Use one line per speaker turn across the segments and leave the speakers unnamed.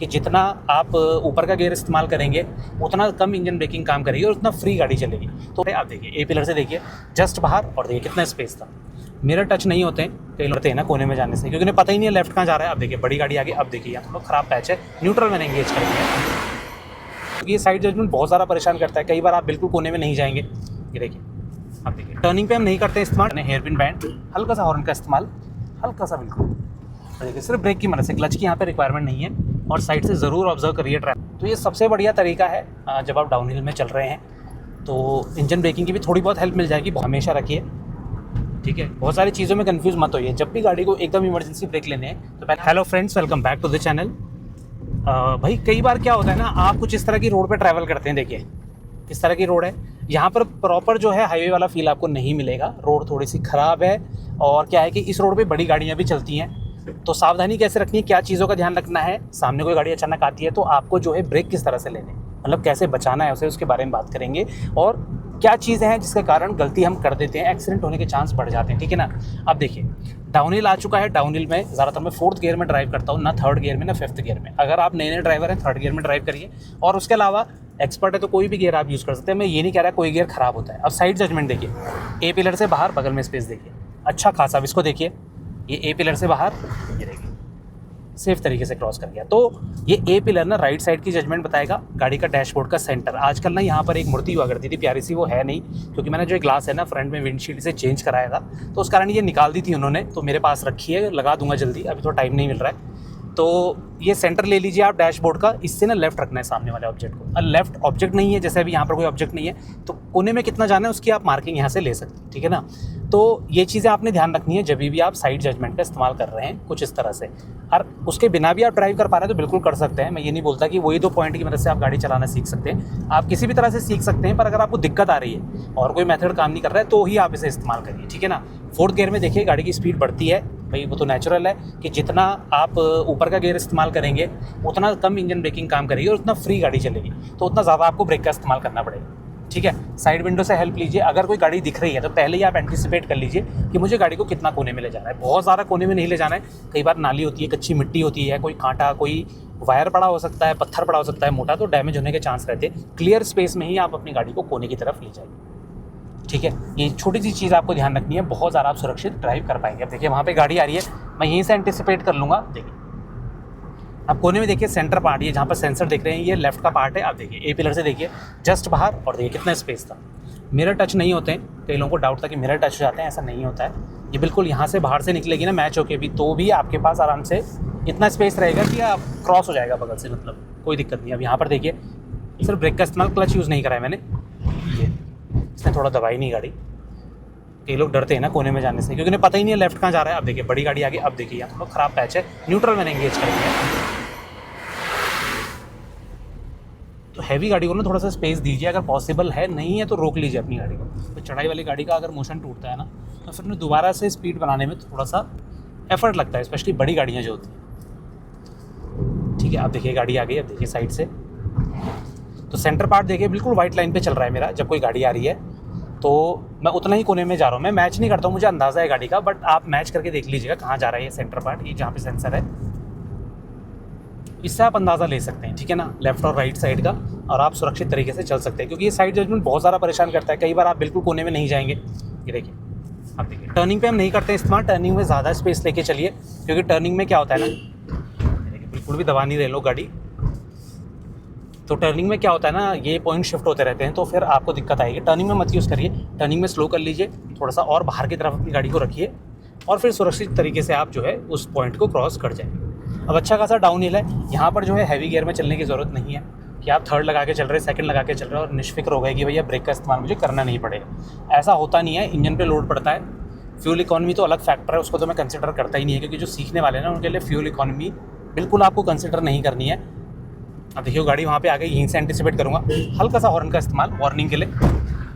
कि जितना आप ऊपर का गियर इस्तेमाल करेंगे उतना कम इंजन ब्रेकिंग काम करेगी और उतना फ्री गाड़ी चलेगी। तो आप देखिए ए पिलर से देखिए जस्ट बाहर, और देखिए कितना स्पेस था। मिरर टच नहीं होते हैं, कई लोग हैं ना कोने में जाने से, क्योंकि उन्हें पता ही नहीं है लेफ्ट कहाँ जा रहा है। अब देखिए बड़ी गाड़ी आगे, अब देखिए यहाँ थोड़ा खराब पैच है, न्यूट्रल मैंने एंगेज कर दिया। क्योंकि ये साइड जजमेंट बहुत ज़्यादा परेशान करता है, कई बार आप बिल्कुल कोने में नहीं जाएंगे। ये देखिए अब देखिए टर्निंग पे हम नहीं करते इस्तेमाल हेयर पिन बैंड, हल्का सा हॉर्न का इस्तेमाल, हल्का सा बिल्कुल। देखिए सिर्फ ब्रेक की मदद से, क्लच की यहाँ पे रिक्वायरमेंट नहीं है। और साइड से ज़रूर ऑब्जर्व करिए ट्रैफिक। तो ये सबसे बढ़िया तरीका है जब आप डाउनहिल में चल रहे हैं तो इंजन ब्रेकिंग की भी थोड़ी बहुत हेल्प मिल जाएगी, हमेशा रखिए, ठीक है। बहुत सारी चीज़ों में कंफ्यूज मत होइए, जब भी गाड़ी को एकदम इमरजेंसी ब्रेक लेने हैं तो पहले hello friends, welcome back to the channel. भाई कई बार क्या होता है ना, आप कुछ इस तरह की रोड पे ट्रैवल करते हैं, देखिए इस तरह की रोड है, यहाँ पर प्रॉपर जो है हाईवे वाला फील आपको नहीं मिलेगा। रोड थोड़ी सी ख़राब है, और क्या है कि इस रोड पे बड़ी गाड़ियाँ भी चलती हैं, तो सावधानी कैसे रखनी है, क्या चीज़ों का ध्यान रखना है। सामने कोई गाड़ी अचानक आती है तो आपको जो है ब्रेक किस तरह से लेने, मतलब कैसे बचाना है उसे, उसके बारे में बात करेंगे। और क्या चीज़ें हैं जिसके कारण गलती हम कर देते हैं, एक्सीडेंट होने के चांस बढ़ जाते हैं, ठीक है ना। अब देखिए डाउनहिल आ चुका है। डाउनहिल में ज़्यादातर मैं 4th गियर में ड्राइव करता हूँ, ना 3rd गियर में ना 5th गियर में। अगर आप नए ड्राइवर हैं 3rd गियर में ड्राइव करिए, और उसके अलावा एक्सपर्ट है तो कोई भी गियर आप यूज़ कर सकते हैं। मैं ये नहीं कह रहा कोई गियर ख़राब होता है। अब साइड जजमेंट देखिए, ए पिलर से बाहर बगल में स्पेस देखिए अच्छा खासा। अब इसको देखिए, ये ए पिलर से बाहर, ये देखिए सेफ तरीके से क्रॉस कर गया। तो ये ए पिलर ना राइट साइड की जजमेंट बताएगा, गाड़ी का डैशबोर्ड का सेंटर। आजकल ना यहाँ पर एक मूर्ति हुआ करती थी प्यारी सी, वो है नहीं, क्योंकि मैंने जो ग्लास है ना फ्रंट में विंडशील्ड से चेंज कराया था, तो उस कारण ये निकाल दी थी उन्होंने। तो मेरे पास रखी है, लगा दूंगा जल्दी, अभी थोड़ा टाइम नहीं मिल रहा है। तो ये सेंटर ले लीजिए आप डैशबोर्ड का, इससे ना लेफ्ट रखना है सामने वाले ऑब्जेक्ट को। और लेफ्ट ऑब्जेक्ट नहीं है, जैसे अभी यहाँ पर कोई ऑब्जेक्ट नहीं है, तो कोने में कितना जाना है उसकी आप मार्किंग यहाँ से ले सकते हैं, ठीक है ना। तो ये चीज़ें आपने ध्यान रखनी है जब भी आप साइड जजमेंट का इस्तेमाल कर रहे हैं, कुछ इस तरह से। और उसके बिना भी आप ड्राइव कर पा रहे हैं तो बिल्कुल कर सकते हैं। मैं ये नहीं बोलता कि वही 2 पॉइंट की मदद से आप गाड़ी चलाना सीख सकते हैं, आप किसी भी तरह से सीख सकते हैं। पर अगर आपको दिक्कत आ रही है और कोई मेथड काम नहीं कर रहा है तो ही आप इसे इस्तेमाल करिए, ठीक है ना। 4th गियर में देखिए गाड़ी की स्पीड बढ़ती है, भाई वो तो नेचुरल है कि जितना आप ऊपर का गियर इस्तेमाल करेंगे उतना कम इंजन ब्रेकिंग काम करेगी और उतना फ्री गाड़ी चलेगी, तो उतना ज़्यादा आपको ब्रेक का इस्तेमाल करना पड़ेगा, ठीक है। साइड विंडो से हेल्प लीजिए। अगर कोई गाड़ी दिख रही है तो पहले ही आप एंटिसिपेट कर लीजिए कि मुझे गाड़ी को कितना कोने में ले जाना है। बहुत ज़्यादा कोने में नहीं ले जाना है। कई बार नाली होती है, कच्ची मिट्टी होती है, कोई कांटा, कोई वायर पड़ा हो सकता है, पत्थर पड़ा हो सकता है मोटा, तो डैमेज होने के चांस रहते हैं। क्लियर स्पेस में ही आप अपनी गाड़ी को कोने की तरफ ले जाइए, ठीक है। ये छोटी सी चीज़ आपको ध्यान रखनी है, बहुत ज़्यादा आप सुरक्षित ड्राइव कर पाएंगे। अब देखिए वहाँ पे गाड़ी आ रही है, मैं यहीं से एंटिसिपेट कर लूँगा। देखिए आप कोने में देखिए सेंटर पार्ट, ये जहाँ पर सेंसर देख रहे हैं ये लेफ्ट का पार्ट है। आप देखिए ए पिलर से देखिए जस्ट बाहर, और देखिए कितना स्पेस था। मिरर टच नहीं होते हैं, कई लोगों को डाउट था कि मिरर टच हो जाते हैं, ऐसा नहीं होता है। ये बिल्कुल यहाँ से बाहर से निकलेगी ना मैच होके भी, तो भी आपके पास आराम से इतना स्पेस रहेगा कि आप क्रॉस हो जाएगा बगल से, मतलब कोई दिक्कत नहीं। अब यहाँ पर देखिए सिर्फ ब्रेक का इस्तेमाल, क्लच यूज़ नहीं करा है मैंने, ये इसने थोड़ा दबाई नहीं गाड़ी। कई लोग डरते हैं ना कोने में जाने से, क्योंकि उन्हें पता ही नहीं है लेफ्ट कहाँ जा रहा है। अब देखिए बड़ी गाड़ी आगे, अब देखिए यहाँ थोड़ा खराब पैच है, न्यूट्रल मैंने एंगेज कर दिया। तो हैवी गाड़ी को ना थोड़ा सा स्पेस दीजिए, अगर पॉसिबल है, नहीं है तो रोक लीजिए अपनी गाड़ी को। तो चढ़ाई वाली गाड़ी का अगर मोशन टूटता है ना, तो फिर उन्हें दोबारा से स्पीड बनाने में थोड़ा सा एफर्ट लगता है, स्पेशली बड़ी गाड़ियाँ जो होती हैं, ठीक है। अब देखिए गाड़ी आ गई, अब देखिए साइड से, तो सेंटर पार्ट देखिए बिल्कुल वाइट लाइन पे चल रहा है मेरा। जब कोई गाड़ी आ रही है तो मैं उतना ही कोने में जा रहा हूँ। मैं मैच नहीं करता हूँ, मुझे अंदाज़ा है गाड़ी का, बट आप मैच करके देख लीजिएगा कहाँ जा रहा है ये सेंटर पार्ट, ये जहाँ पे सेंसर है, इससे आप अंदाज़ा ले सकते हैं, ठीक है ना, लेफ्ट और राइट साइड का, और आप सुरक्षित तरीके से चल सकते हैं। क्योंकि ये साइड जजमेंट बहुत ज़्यादा परेशान करता है, कई बार आप बिल्कुल कोने में नहीं जाएंगे। ये देखिए आप देखिए टर्निंग पे हम नहीं करते इस्तेमाल, टर्निंग में ज़्यादा स्पेस लेके चलिए, क्योंकि टर्निंग में क्या होता है ना, देखिए बिल्कुल भी दबा नहीं रहे लोग गाड़ी। तो टर्निंग में क्या होता है ना, ये पॉइंट शिफ्ट होते रहते हैं, तो फिर आपको दिक्कत आएगी। टर्निंग में मत यूज़ करिए, टर्निंग में स्लो कर लीजिए, थोड़ा सा और बाहर की तरफ अपनी गाड़ी को रखिए, और फिर सुरक्षित तरीके से आप जो है उस पॉइंट को क्रॉस कर जाएंगे। अब अच्छा खासा डाउनहिल है, यहाँ पर जो है हैवी गियर में चलने की ज़रूरत नहीं है कि आप 3rd लगा के चल रहे हैं, 2nd लगा के चल रहे हैं और निश्फिक्र हो गए कि भैया ब्रेक का इस्तेमाल मुझे करना नहीं पड़ेगा। ऐसा होता नहीं है, इंजन पे लोड पड़ता है। फ्यूल इकॉनमी तो अलग फैक्टर है, उसको तो मैं कंसिडर करता ही नहीं है, क्योंकि जो सीखने वाले हैं ना उनके लिए फ्यूल इकॉनमी बिल्कुल आपको कंसिडर नहीं करनी है। अब देखिए गाड़ी वहाँ पे आ गई, यहीं से एंटिसिपेट करूँगा, हल्का सा हॉर्न का इस्तेमाल वार्निंग के लिए,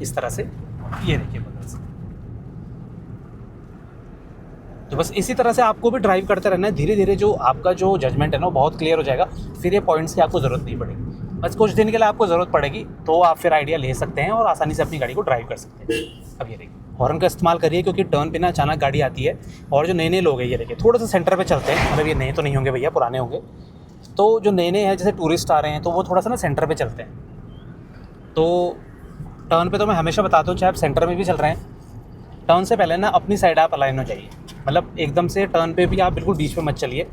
इस तरह से। ये देखिए बगल से, तो बस इसी तरह से आपको भी ड्राइव करते रहना है। धीरे धीरे जो आपका जो जजमेंट है ना बहुत क्लियर हो जाएगा, फिर ये पॉइंट्स की आपको ज़रूरत नहीं पड़ेगी। बस कुछ दिन के लिए आपको ज़रूरत पड़ेगी, तो आप फिर आइडिया ले सकते हैं और आसानी से अपनी गाड़ी को ड्राइव कर सकते हैं। अब ये देखिए हॉर्न का इस्तेमाल करिए, क्योंकि टर्न पे ना अचानक गाड़ी आती है, और जो नए नए लोग हैं ये देखिए थोड़ा सा सेंटर पे चलते हैं, मतलब ये नए तो नहीं होंगे भैया, पुराने होंगे, तो जो नए नए हैं जैसे टूरिस्ट आ रहे हैं तो वो थोड़ा सा ना सेंटर पे चलते हैं। तो टर्न पे तो मैं हमेशा बताता हूँ, चाहे आप सेंटर में भी चल रहे हैं, टर्न से पहले ना अपनी साइड आप अलाइन हो जाइए। मतलब एकदम से टर्न पे भी आप बिल्कुल बीच में मत चलिए।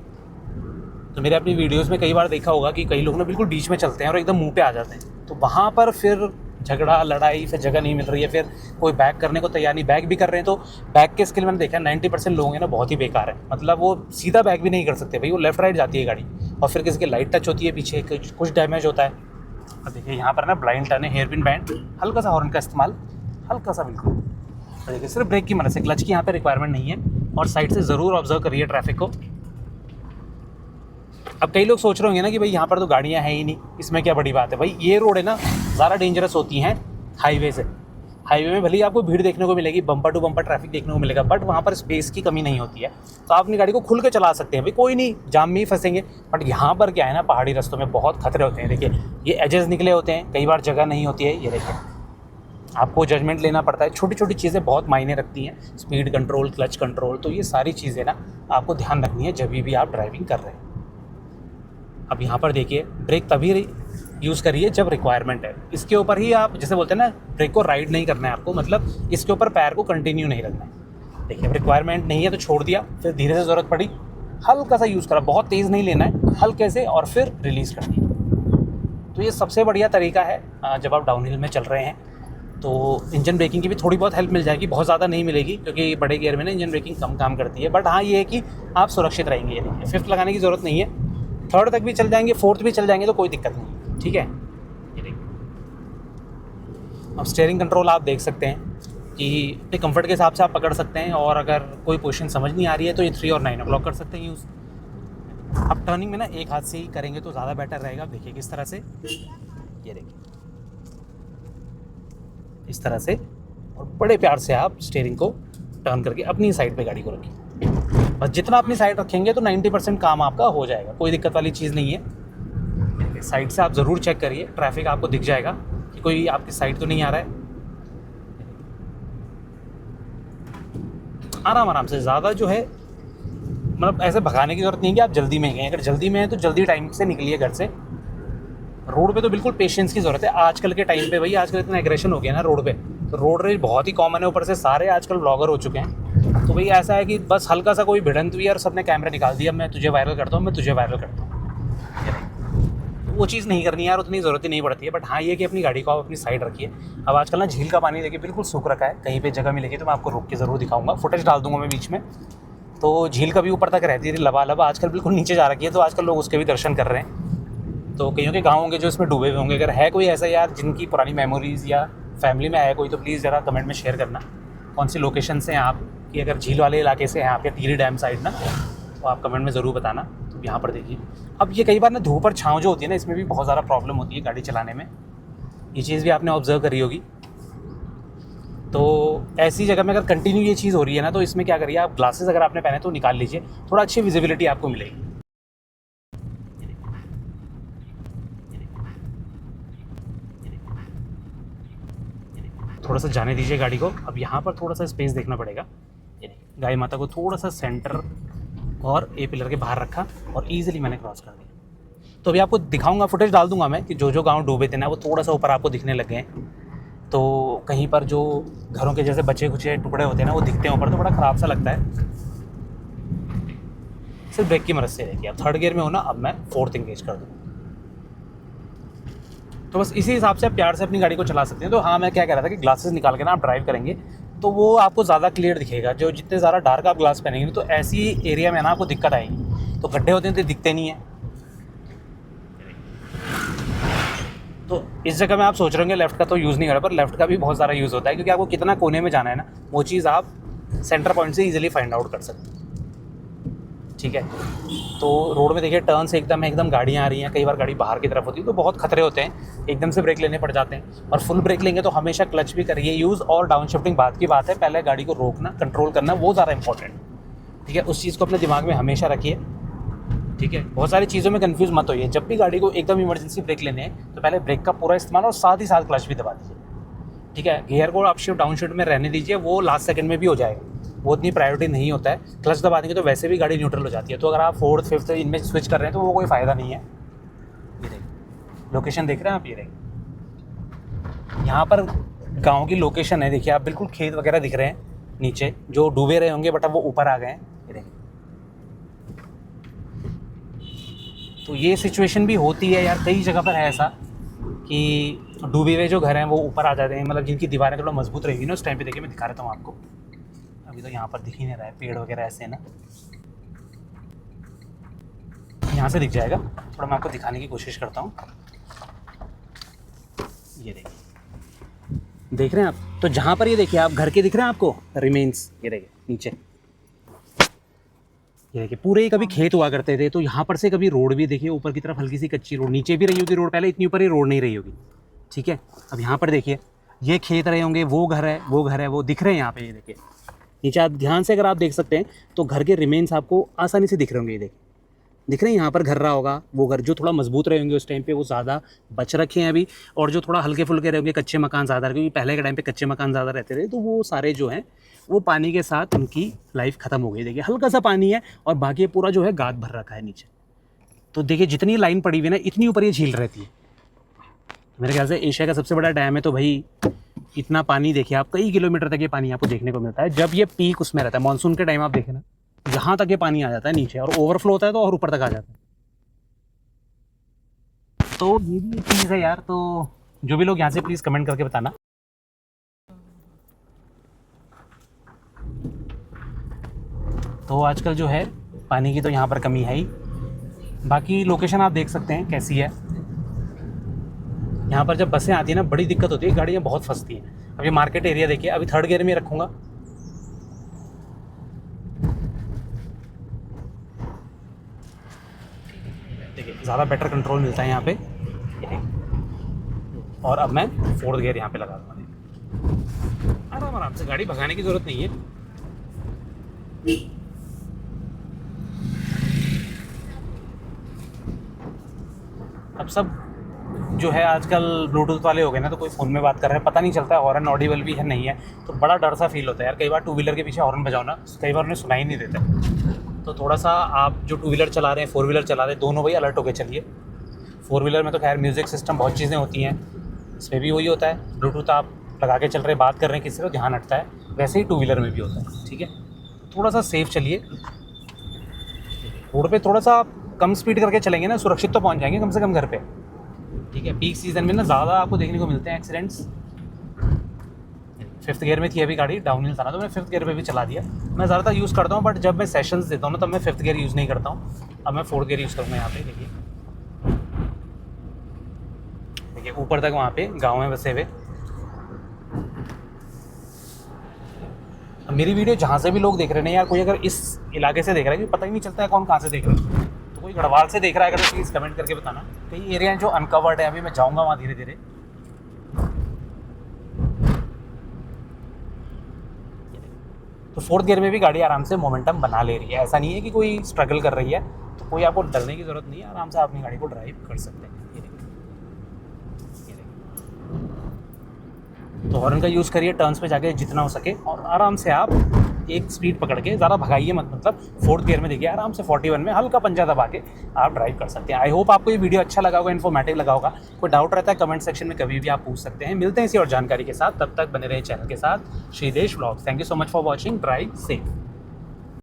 तो मेरे अपनी वीडियोस में कई बार देखा होगा कि कई लोग ना बिल्कुल बीच में चलते हैं और एकदम मुंह पे आ जाते हैं, तो वहाँ पर फिर झगड़ा लड़ाई, फिर जगह नहीं मिल रही है, फिर कोई बैक करने को तैयार नहीं। बैक भी कर रहे हैं तो बैक के स्किल मैंने देखा है 90% लोग हैं ना बहुत ही बेकार है। मतलब वो सीधा बैक भी नहीं कर सकते भाई, वो लेफ्ट राइट जाती है गाड़ी और फिर किसी की लाइट टच होती है पीछे, कुछ डैमेज होता है। अब देखिए यहाँ पर ना ब्लाइंड टर्न है, हेयर पिन बैंड, हल्का सा हॉर्न का इस्तेमाल, हल्का सा बिल्कुल। देखिए सिर्फ ब्रेक की मदद से, क्लच की यहाँ पे रिक्वायरमेंट नहीं है। और साइड से ज़रूर ऑब्जर्व करिए ट्रैफिक को। अब कई लोग सोच रहे होंगे ना कि भाई यहाँ पर तो गाड़ियाँ हैं ही नहीं, इसमें क्या बड़ी बात है। भाई ये रोड है ना ज़्यादा डेंजरस होती हैं हाईवे से। हाईवे में भले ही आपको भीड़ देखने को मिलेगी, बम्पर टू बम्पर ट्रैफिक देखने को मिलेगा, बट वहाँ पर स्पेस की कमी नहीं होती है, तो आप अपनी गाड़ी को खुल के चला सकते हैं। भाई कोई नहीं, जाम में ही फंसेंगे। बट यहाँ पर क्या है ना, पहाड़ी रास्तों में बहुत खतरे होते हैं। देखिए ये एजेस निकले होते हैं, कई बार जगह नहीं होती है। ये देखिए आपको जजमेंट लेना पड़ता है, छोटी छोटी चीज़ें बहुत मायने रखती हैं, स्पीड कंट्रोल, क्लच कंट्रोल, तो ये सारी चीज़ें ना आपको ध्यान रखनी है जब भी आप ड्राइविंग कर रहे हैं। अब यहाँ पर देखिए ब्रेक तभी यूज़ करिए जब रिक्वायरमेंट है। इसके ऊपर ही आप जैसे बोलते हैं ना, ब्रेक को राइड नहीं करना है आपको, मतलब इसके ऊपर पैर को कंटिन्यू नहीं रखना है। देखिए अब रिक्वायरमेंट नहीं है तो छोड़ दिया, फिर धीरे से ज़रूरत पड़ी हल्का सा यूज़ करा, बहुत तेज़ नहीं लेना है, हल्के से, और फिर रिलीज़ कर दिया। तो ये सबसे बढ़िया तरीका है जब आप डाउनहिल में चल रहे हैं। तो इंजन ब्रेकिंग की भी थोड़ी बहुत हेल्प मिल जाएगी, बहुत ज़्यादा नहीं मिलेगी क्योंकि बड़े गियर में ना इंजन ब्रेकिंग कम काम करती है। बट हाँ ये है कि आप सुरक्षित रहेंगे। ये देखिए फिफ्थ लगाने की ज़रूरत नहीं है, थर्ड तक भी चल जाएंगे, फोर्थ भी चल जाएंगे तो कोई दिक्कत नहीं, ठीक है। ये देखिए अब स्टीयरिंग कंट्रोल आप देख सकते हैं कि अपने कंफर्ट के हिसाब से आप पकड़ सकते हैं, और अगर कोई पोजीशन समझ नहीं आ रही है तो ये 3 और 9 o'clock कर सकते हैं यूज़। अब टर्निंग में ना एक हाथ से ही करेंगे तो ज़्यादा बेटर रहेगा। देखिए किस तरह से, ये देखिए इस तरह से, और बड़े प्यार से आप स्टीयरिंग को टर्न करके अपनी साइड पे गाड़ी को रखिए। बस जितना अपनी साइड रखेंगे तो 90% काम आपका हो जाएगा, कोई दिक्कत वाली चीज़ नहीं है। साइड से आप ज़रूर चेक करिए, ट्रैफिक आपको दिख जाएगा कि कोई आपकी साइड तो नहीं आ रहा है। आराम आराम से, ज़्यादा जो है मतलब ऐसे भगाने की ज़रूरत नहीं है कि आप जल्दी में गए। अगर जल्दी में हैं तो जल्दी टाइम से निकलिए घर से। रोड पे तो बिल्कुल पेशेंस की ज़रूरत है आजकल के टाइम पे। भाई आजकल इतना एग्रेशन हो गया ना रोड पे, तो रोड रेज बहुत ही कॉमन है। ऊपर से सारे आजकल ब्लॉगर हो चुके हैं, तो भाई ऐसा है कि बस हल्का सा कोई भिड़ंत हुई और सबने कैमरा निकाल दिया, मैं तुझे वायरल करता हूँ, मैं तुझे वायरल करता हूँ। वो चीज़ नहीं करनी यार, उतनी ज़रूरत ही नहीं पड़ती है। बट हाँ ये कि अपनी गाड़ी को आप अपनी साइड रखिए। अब आजकल ना झील का पानी देखिए बिल्कुल सूख रखा है, कहीं पे जगह मिलेगी तो मैं आपको रोक के ज़रूर दिखाऊंगा, फुटेज डाल दूंगा मैं बीच में। तो झील कभी ऊपर तक रहती थी लबालब, आजकल बिल्कुल नीचे जा रखी है, तो आजकल लोग उसके भी दर्शन कर रहे हैं। तो कईयों के गाँव होंगे जो इसमें डूबे हुए होंगे। अगर है कोई ऐसा यार जिनकी पुरानी मेमोरीज़ या फैमिली में है कोई, तो प्लीज़ ज़रा कमेंट में शेयर करना कौन सी लोकेशन से हैं आप, कि अगर झील वाले इलाके से हैं आपके टिहरी डैम साइड ना, तो आप कमेंट में ज़रूर बताना। तो यहाँ पर देखिए अब ये कई बार ना धूप और छाँव जो होती है ना, इसमें भी बहुत ज़्यादा प्रॉब्लम होती है गाड़ी चलाने में। ये चीज़ भी आपने ऑब्जर्व करी होगी। तो ऐसी जगह में अगर कंटिन्यू ये चीज़ हो रही है ना, तो इसमें क्या करिए आप, ग्लासेस अगर आपने पहने तो निकाल लीजिए, थोड़ा अच्छी विजिबिलिटी आपको मिलेगी। थोड़ा सा जाने दीजिए गाड़ी को। अब यहाँ पर थोड़ा सा स्पेस देखना पड़ेगा। ये देखिए गाय माता को थोड़ा सा सेंटर और ए पिलर के बाहर रखा और ईजिली मैंने क्रॉस कर दिया। तो अभी आपको दिखाऊंगा, फुटेज डाल दूंगा मैं कि जो जो गांव डूबे थे ना वो थोड़ा सा ऊपर आपको दिखने लग गए हैं। तो कहीं पर जो घरों के जैसे बचे कुचे टुकड़े होते हैं ना वो दिखते हैं ऊपर, तो बड़ा ख़राब सा लगता है। सिर्फ ब्रेक की मदद से देखिए। अब थर्ड गियर में हो ना, अब मैं फोर्थ इंगेज कर दूँ। तो बस इसी हिसाब से आप प्यार से अपनी गाड़ी को चला सकते हैं। तो हाँ मैं क्या कह रहा था कि ग्लासेस निकाल के ना आप ड्राइव करेंगे तो वो आपको ज़्यादा क्लियर दिखेगा। जो जितने ज़्यादा डार्क आप ग्लास पहनेंगे तो ऐसी एरिया में ना आपको दिक्कत आएगी। तो गड्ढे होते हैं तो दिखते नहीं है। तो इस जगह में आप सोच रहे होंगे लेफ़्ट का तो यूज़ नहीं कर रहा, पर लेफ़्ट का भी बहुत ज़्यादा यूज़ होता है, क्योंकि आपको कितना कोने में जाना है ना, वो चीज़ आप सेंटर पॉइंट से ईजिली फाइंड आउट कर सकते हैं। ठीक है, तो रोड में देखिए टर्न्स एकदम गाड़ियाँ आ रही हैं, कई बार गाड़ी बाहर की तरफ होती है तो बहुत खतरे होते हैं, एकदम से ब्रेक लेने पड़ जाते हैं। और फुल ब्रेक लेंगे तो हमेशा क्लच भी करिए यूज़, और डाउन शिफ्टिंग बात की बात है, पहले गाड़ी को रोकना, कंट्रोल करना, वो ज़्यादा इंपॉर्टेंट। ठीक है, उस चीज़ को अपने दिमाग में हमेशा रखिए। ठीक है, बहुत सारी चीज़ों में कंफ्यूज मत होइए। जब भी गाड़ी को एकदम इमरजेंसी ब्रेक लेने हैं तो पहले ब्रेक का पूरा इस्तेमाल और साथ ही साथ क्लच भी दबा दीजिए। ठीक है, गियर को आप शिफ्ट डाउन शिफ्ट में रहने दीजिए, वो लास्ट सेकंड में भी हो जाएगा। वो उतनी प्रायोरिटी नहीं होता है। क्लच दबा देंगे तो वैसे भी गाड़ी न्यूट्रल हो जाती है। तो अगर आप 4th 5th इनमें स्विच कर रहे हैं तो वो कोई फ़ायदा नहीं है। ये देखिए लोकेशन देख रहे हैं आप, ये देखिए यहाँ पर गांव की लोकेशन है। देखिए आप बिल्कुल खेत वगैरह दिख रहे हैं नीचे जो डूबे रहे होंगे, बट अब वो ऊपर आ गए हैं। ये देखिए, तो ये सिचुएशन भी होती है यार, कई जगह पर है ऐसा कि डूबे हुए जो घर हैं वो ऊपर आ जाते हैं, मतलब जिनकी दीवारें थोड़ा मजबूत रहेगी ना उस टाइम पे। देखिए मैं दिखा रहता हूँ आपको, अभी तो यहाँ पर दिख ही नहीं रहा है, पेड़ वगैरह ऐसे है ना, यहाँ से दिख जाएगा। थोड़ा मैं आपको दिखाने की कोशिश करता हूँ। ये देखिए, देख रहे हैं आप, तो जहाँ पर ये देखिए आप घर के दिख रहे हैं आपको रिमेन्स, ये देखिए नीचे, ये देखिए पूरे ही कभी खेत हुआ करते थे। तो यहाँ पर से कभी रोड भी देखिए ऊपर की तरफ हल्की सी कच्ची रोड, नीचे भी रही होगी रोड, पहले इतनी ऊपर ही रोड नहीं रही होगी, ठीक है। अब यहाँ पर देखिए ये खेत रहे होंगे, वो घर है, वो घर है, वो दिख रहे हैं यहाँ पे। ये देखिए नीचे आप ध्यान से अगर आप देख सकते हैं तो घर के रिमेन्स आपको आसानी से दिख रहे होंगे। ये देखिए दिख रहे हैं, यहाँ पर घर रहा होगा, वो घर जो थोड़ा मजबूत रहे होंगे उस टाइम पे वो ज़्यादा बच रखे हैं अभी, और जो थोड़ा हल्के फुल्के रहे होंगे कच्चे मकान ज़्यादा, क्योंकि पहले के टाइम पे कच्चे मकान ज़्यादा रहते थे, तो वो सारे जो हैं वो पानी के साथ उनकी लाइफ ख़त्म हो गई। देखिए हल्का सा पानी है और बाकी पूरा जो है गाद भर रखा है नीचे। तो देखिए जितनी लाइन पड़ी हुई है ना इतनी ऊपर ये झील रहती है। मेरे ख्याल से एशिया का सबसे बड़ा डैम है, तो भाई इतना पानी देखिए आप, कई किलोमीटर तक ये पानी आपको देखने को मिलता है। जब ये पीक उसमें रहता है मानसून के टाइम, आप देखें ना यहाँ तक ये पानी आ जाता है नीचे, और ओवरफ्लो होता है तो और ऊपर तक आ जाता है। तो ये भी एक चीज़ है यार। तो जो भी लोग यहाँ से प्लीज़ कमेंट करके बताना। तो आजकल जो है पानी की तो यहाँ पर कमी है ही। बाकी लोकेशन आप देख सकते हैं कैसी है। यहाँ पर जब बसें आती हैं ना बड़ी दिक्कत होती है, गाड़ियाँ बहुत फंसती हैं। अब ये मार्केट एरिया देखिए, अभी 3rd गियर में रखूँगा, देखिए ज़्यादा बेटर कंट्रोल मिलता है यहाँ पे। और अब मैं 4th गियर यहाँ पे लगा दूँगा, आराम आराम से, गाड़ी भगाने की ज़रूरत नहीं है। अब सब जो है आजकल ब्लूटूथ वाले हो गए ना, तो कोई फ़ोन में बात कर रहा है पता नहीं चलता है, हॉर्न ऑडिबल भी है नहीं है, तो बड़ा डर सा फील होता है यार। कई बार 2 व्हीलर के पीछे हॉर्न बजाओ ना, कई बार उन्हें सुनाई नहीं देता। तो थोड़ा सा आप जो 2 व्हीलर चला रहे हैं, 4 व्हीलर चला रहे हैं, दोनों भाई अलर्ट होकर चलिए। 4 व्हीलर में तो खैर म्यूज़िक सिस्टम बहुत चीज़ें होती हैं, इसमें भी वही होता है, ब्लूटूथ आप लगा के चल रहे, बात कर रहे हैं किसी से तो ध्यान हटता है, वैसे ही 2 व्हीलर में भी होता है, ठीक है। थोड़ा सा सेफ चलिए, रोड पे थोड़ा सा आप कम स्पीड करके चलेंगे ना, सुरक्षित तो पहुंच जाएंगे कम से कम घर पे, ठीक है। पीक सीज़न में ना ज़्यादा आपको देखने को मिलते हैं एक्सीडेंट्स। 5th गियर में थी अभी गाड़ी, डाउनहिल था ना, तो मैं 5th गियर पे भी चला दिया। मैं ज़्यादातर यूज़ करता हूँ, बट जब मैं सेशंस देता हूँ ना तब मैं 5th गियर यूज़ नहीं करता हूँ। अब मैं 4th गियर यूज़ करूँगा। यहाँ पे देखिए ऊपर तक वहाँ पे गाँव में बसे हुए। मेरी वीडियो जहाँ से भी लोग देख रहे हैं यार, कोई अगर इस इलाके से देख रहा है, कि पता ही नहीं चलता है कौन कहाँ से देख रहा है, तो कोई गढ़वाल से देख रहा है अगर, तो प्लीज़ कमेंट करके बताना। कई एरिया जो अनकवर्ड है, अभी मैं जाऊँगा वहाँ धीरे धीरे। तो 4th गियर में भी गाड़ी आराम से मोमेंटम बना ले रही है, ऐसा नहीं है कि कोई स्ट्रगल कर रही है, तो कोई आपको डरने की ज़रूरत नहीं है, आराम से अपनी गाड़ी को ड्राइव कर सकते हैं। तो हॉर्न का यूज़ करिए टर्न्स पे जाके जितना हो सके, और आराम से आप एक स्पीड पकड़ के, ज़्यादा भगाइए मत, मतलब 4th गियर में देखिए आराम से 41 में हल्का पंजा दबा के आप ड्राइव कर सकते हैं। आई होप आपको ये वीडियो अच्छा लगा होगा, इन्फॉर्मेटिव लगा होगा। कोई डाउट रहता है कमेंट सेक्शन में कभी भी आप पूछ सकते हैं। मिलते हैं इसी और जानकारी के साथ, तब तक बने रहे चैनल के साथ, Shridesh vlogs. Thank you so much for watching, drive safe.